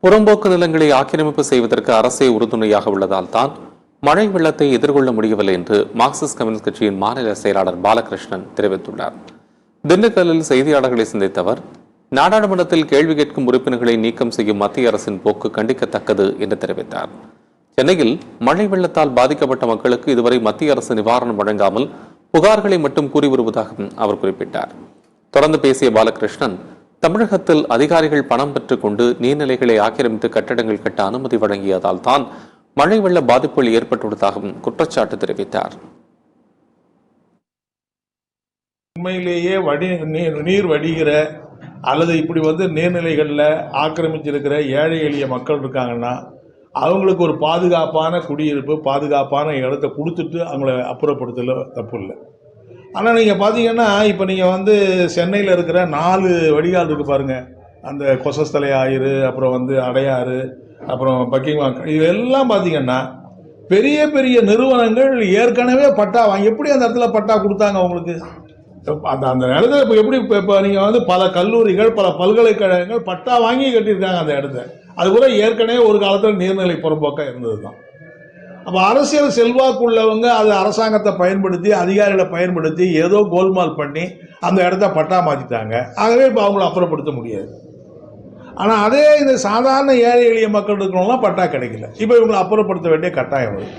புறம்போக்கு நிலங்களை ஆக்கிரமிப்பு செய்வதற்கு அரசே உறுதுணையாக உள்ளதால் தான் மழை வெள்ளத்தை எதிர்கொள்ள முடியவில்லை என்று மார்க்சிஸ்ட் கம்யூனிஸ்ட் கட்சியின் மாநில செயலாளர் பாலகிருஷ்ணன் தெரிவித்துள்ளார். திண்டுக்கல்லில் செய்தியாளர்களை சந்தித்த அவர், நாடாளுமன்றத்தில் கேள்வி கேட்கும் உறுப்பினர்களை நீக்கம் செய்யும் மத்திய அரசின் போக்கு கண்டிக்கத்தக்கது என்று தெரிவித்தார். சென்னையில் மழை வெள்ளத்தால் பாதிக்கப்பட்ட மக்களுக்கு இதுவரை மத்திய அரசு நிவாரணம் வழங்காமல் புகார்களை மட்டும் கூறி வருவதாகவும் அவர் குறிப்பிட்டார். தொடர்ந்து பேசிய பாலகிருஷ்ணன், தமிழகத்தில் அதிகாரிகள் பணம் பெற்றுக் கொண்டு நீர்நிலைகளை ஆக்கிரமித்து கட்டடங்கள் கட்ட அனுமதி வழங்கியதால் தான் மழை வெள்ள பாதிப்புகள் ஏற்பட்டுள்ளதாகவும் குற்றச்சாட்டு தெரிவித்தார். உண்மையிலேயே நீர் வடிகிற அல்லது இப்படி நீர்நிலைகளில் ஆக்கிரமிச்சிருக்கிற ஏழை எளிய மக்கள் இருக்காங்கன்னா அவங்களுக்கு ஒரு பாதுகாப்பான குடியிருப்பு, பாதுகாப்பான இடத்த கொடுத்துட்டு அவங்கள அப்புறப்படுத்தல தப்பு இல்லை. ஆனால் நீங்கள் பார்த்தீங்கன்னா இப்போ நீங்கள் சென்னையில் இருக்கிற 4 வடிகால் இருக்குது பாருங்கள். அந்த கொசஸ்தலை ஆறு, அப்புறம் அடையாறு, அப்புறம் பக்கிங்வாங், இதெல்லாம் பார்த்தீங்கன்னா பெரிய பெரிய நிறுவனங்கள் ஏற்கனவே பட்டா வாங்கி எப்படி அந்த இடத்துல பட்டா கொடுத்தாங்க அவங்களுக்கு? அந்த இடத்துல இப்போ எப்படி இப்போ நீங்கள் பல கல்லூரிகள், பல பல்கலைக்கழகங்கள் பட்டா வாங்கி கட்டியிருக்காங்க அந்த இடத்த. அது கூட ஏற்கனவே ஒரு காலத்தில் நீர்நிலை புறம்போக்காக இருந்தது தான். அப்போ அரசியல் செல்வாக்கு உள்ளவங்க அது அரசாங்கத்தை பயன்படுத்தி, அதிகாரிகளை பயன்படுத்தி ஏதோ கோல்மால் பண்ணி அந்த இடத்த பட்டா மாற்றிட்டாங்க. ஆகவே இப்போ அவங்கள அப்புறப்படுத்த முடியாது. ஆனால் அதே இந்த சாதாரண ஏழை எளிய மக்கள் இருக்கிறவங்களாம் பட்டா கிடைக்கல. இப்போ இவங்களை அப்புறப்படுத்த வேண்டிய கட்டாயம் வருது.